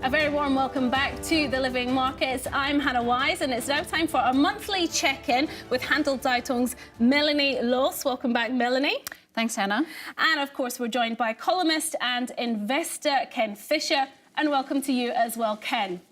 A very warm welcome back to The Living Markets. I'm Hannah Wise, and it's now time for our monthly check-in with Handelszeitung's Melanie Loos. Welcome back, Melanie. Thanks, Hannah. And of course, we're joined by columnist and investor Ken Fisher. And welcome to you as well, Ken.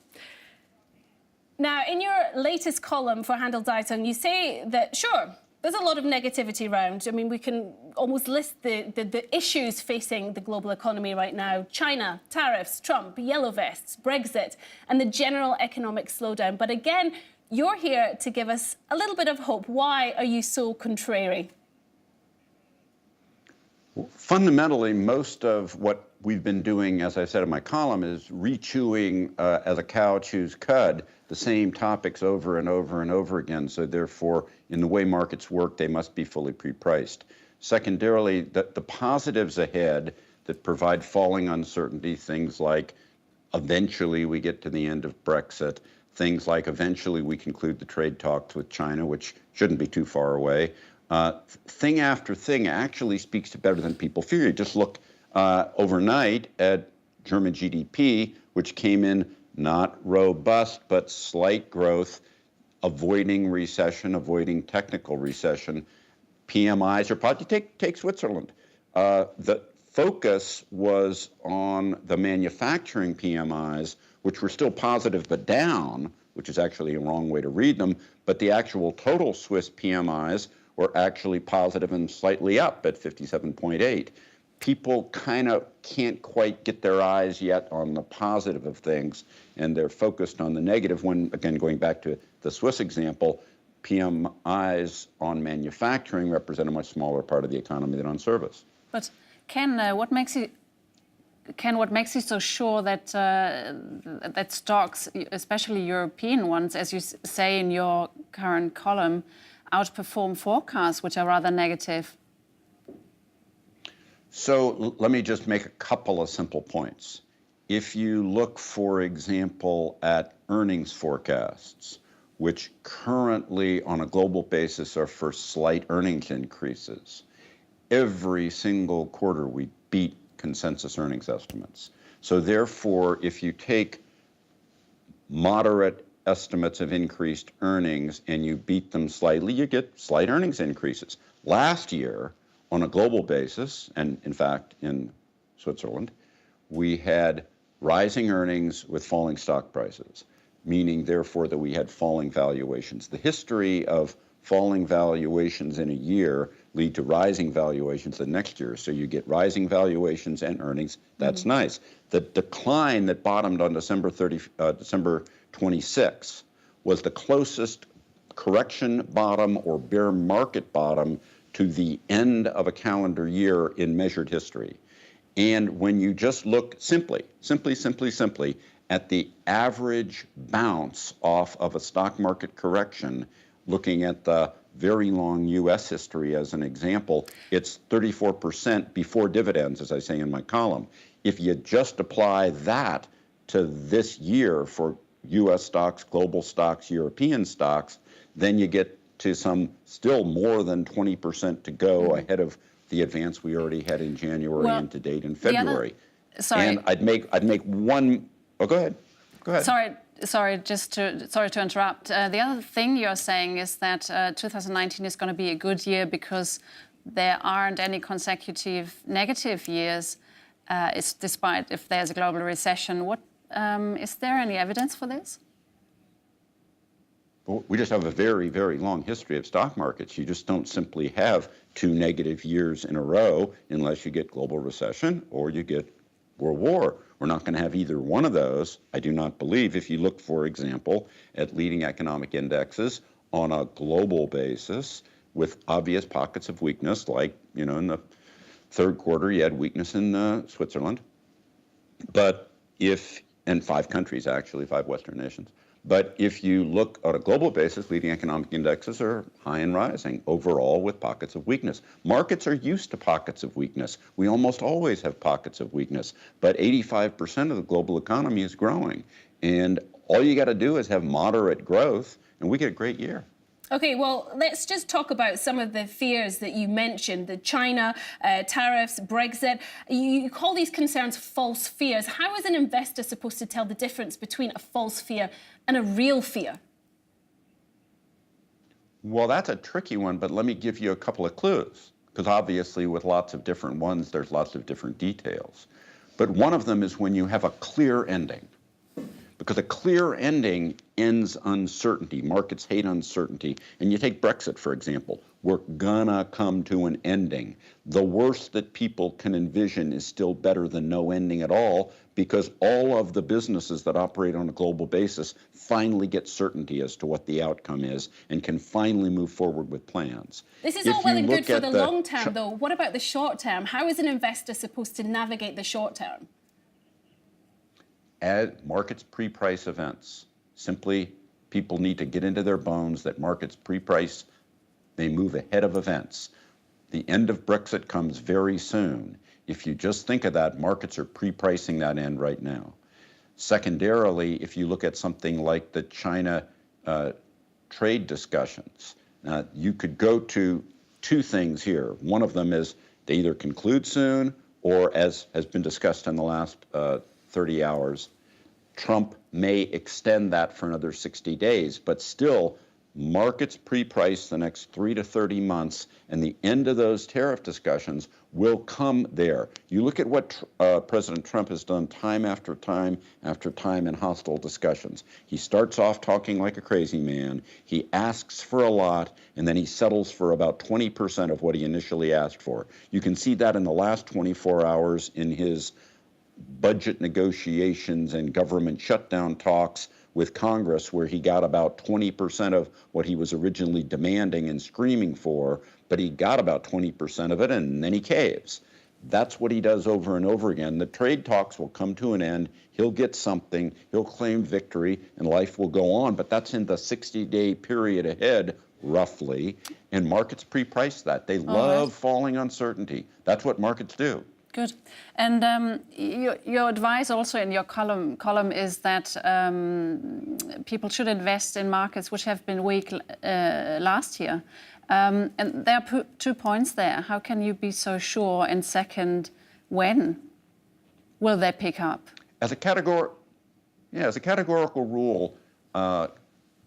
Now, in your latest column for Handelszeitung, you say that, sure, there's a lot of negativity around. I mean, we can almost list the issues facing the global economy right now. China, tariffs, Trump, yellow vests, Brexit, and the general economic slowdown. But again, you're here to give us a little bit of hope. Why are you so contrary? Well, fundamentally, most of what we've been doing, as I said in my column, is rechewing as a cow chews cud the same topics over and over and over again. So therefore, in the way markets work, they must be fully pre-priced. Secondarily, the positives ahead that provide falling uncertainty, things like eventually we get to the end of Brexit, things like eventually we conclude the trade talks with China, which shouldn't be too far away. Thing after thing actually speaks to better than people fear. You just look overnight at German GDP, which came in not robust, but slight growth, avoiding recession, avoiding technical recession. PMIs are positive. Take Switzerland. The focus was on the manufacturing PMIs, which were still positive but down, which is actually a wrong way to read them, but the actual total Swiss PMIs were actually positive and slightly up at 57.8. People kind of can't quite get their eyes yet on the positive of things, and they're focused on the negative when, again, going back to the Swiss example, PMIs on manufacturing represent a much smaller part of the economy than on service. But Ken, what makes you so sure that that stocks, especially European ones, as you say in your current column, outperform forecasts, which are rather negative? So let me just make a couple of simple points. If you look, for example, at earnings forecasts, which currently on a global basis are for slight earnings increases, every single quarter we beat consensus earnings estimates. So therefore, if you take moderate estimates of increased earnings and you beat them slightly, you get slight earnings increases. Last year, on a global basis, and in fact in Switzerland, we had rising earnings with falling stock prices, meaning therefore that we had falling valuations. The history of falling valuations in a year lead to rising valuations the next year. So you get rising valuations and earnings. That's nice. The decline that bottomed on December 26 was the closest correction bottom or bear market bottom to the end of a calendar year in measured history. And when you just look simply at the average bounce off of a stock market correction, looking at the very long U.S. history as an example, it's 34% before dividends, as I say in my column. If you just apply that to this year for U.S. stocks, global stocks, European stocks, then you get to some still more than 20% to go ahead of the advance we already had in January and to date in February. And I'd make one. Oh, go ahead. Go ahead. Sorry to interrupt. The other thing you're saying is that 2019 is going to be a good year because there aren't any consecutive negative years, despite if there's a global recession. Is there any evidence for this? We just have a very, very long history of stock markets. You just don't simply have two negative years in a row unless you get global recession or you get World War. We're not going to have either one of those, I do not believe. If you look, for example, at leading economic indexes on a global basis with obvious pockets of weakness, like, in the third quarter you had weakness in Switzerland, and 5 countries actually, 5 Western nations. But if you look on a global basis, leading economic indexes are high and rising overall with pockets of weakness. Markets are used to pockets of weakness. We almost always have pockets of weakness, but 85% of the global economy is growing. And all you got to do is have moderate growth, and we get a great year. Okay, well, let's just talk about some of the fears that you mentioned, the China, tariffs, Brexit. You call these concerns false fears. How is an investor supposed to tell the difference between a false fear and a real fear? Well, that's a tricky one, but let me give you a couple of clues, because obviously with lots of different ones, there's lots of different details. But one of them is when you have a clear ending. Because a clear ending ends uncertainty. Markets hate uncertainty. And you take Brexit, for example. We're gonna come to an ending. The worst that people can envision is still better than no ending at all, because all of the businesses that operate on a global basis finally get certainty as to what the outcome is and can finally move forward with plans. This is all well and good for the long term, though. What about the short term? How is an investor supposed to navigate the short term? Markets pre-price events. Simply, people need to get into their bones that markets pre-price, they move ahead of events. The end of Brexit comes very soon. If you just think of that, markets are pre-pricing that end right now. Secondarily, if you look at something like the China trade discussions, you could go to two things here. One of them is they either conclude soon or, as has been discussed in the last 30 hours, Trump may extend that for another 60 days, but still, markets pre-price the next 3 to 30 months, and the end of those tariff discussions will come there. You look at what President Trump has done time after time after time in hostile discussions. He starts off talking like a crazy man, he asks for a lot, and then he settles for about 20% of what he initially asked for. You can see that in the last 24 hours in his budget negotiations and government shutdown talks with Congress, where he got about 20% of what he was originally demanding and screaming for, but he got about 20% of it, and then he caves. That's what he does over and over again. The trade talks will come to an end, he'll get something, he'll claim victory, and life will go on, but that's in the 60-day period ahead, roughly, and markets pre-price that. They love falling uncertainty. That's what markets do. Good. And your advice also in your column is that people should invest in markets which have been weak last year. And there are 2 points there. How can you be so sure? And second, when will they pick up? As a categorical rule,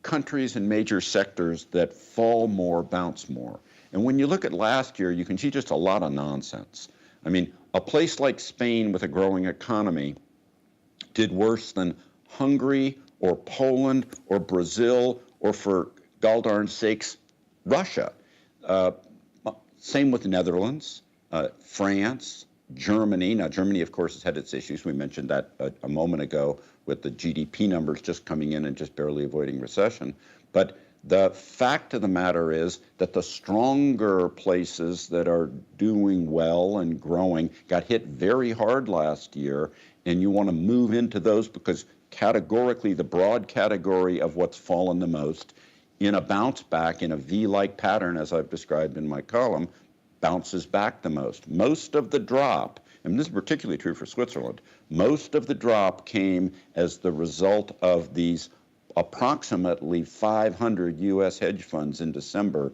countries and major sectors that fall more bounce more. And when you look at last year, you can see just a lot of nonsense. I mean, a place like Spain with a growing economy did worse than Hungary or Poland or Brazil or, for goldarn sakes, Russia. Same with the Netherlands, France, Germany. Now, Germany, of course, has had its issues. We mentioned that a moment ago with the GDP numbers just coming in and just barely avoiding recession. But the fact of the matter is that the stronger places that are doing well and growing got hit very hard last year, and you want to move into those because categorically the broad category of what's fallen the most in a bounce back in a V-like pattern, as I've described in my column, bounces back the most. Most of the drop, and this is particularly true for Switzerland, most of the drop came as the result of these approximately 500 U.S. hedge funds in December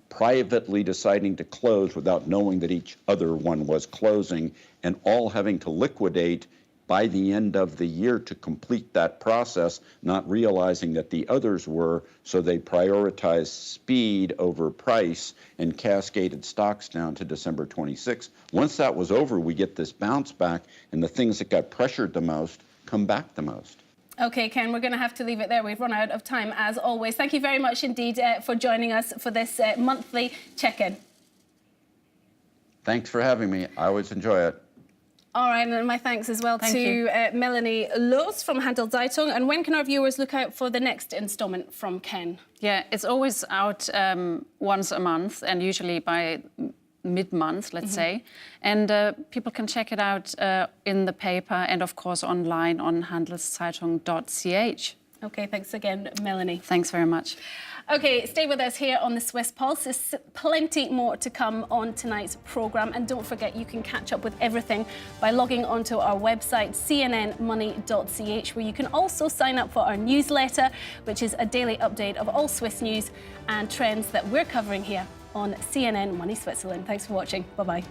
privately deciding to close without knowing that each other one was closing, and all having to liquidate by the end of the year to complete that process, not realizing that the others were, so they prioritized speed over price and cascaded stocks down to December 26. Once that was over, we get this bounce back, and the things that got pressured the most come back the most. Okay, Ken, we're going to have to leave it there. We've run out of time, as always. Thank you very much indeed for joining us for this monthly check-in. Thanks for having me. I always enjoy it. All right, and my thanks as well to Melanie Loos from Handelszeitung. And when can our viewers look out for the next instalment from Ken? Yeah, it's always out once a month, and usually by mid-month, let's say. And people can check it out in the paper and, of course, online on handelszeitung.ch. Okay, thanks again, Melanie. Thanks very much. Okay, stay with us here on the Swiss Pulse. There's plenty more to come on tonight's programme. And don't forget, you can catch up with everything by logging onto our website, cnnmoney.ch, where you can also sign up for our newsletter, which is a daily update of all Swiss news and trends that we're covering here on CNN Money Switzerland. Thanks for watching. Bye-bye.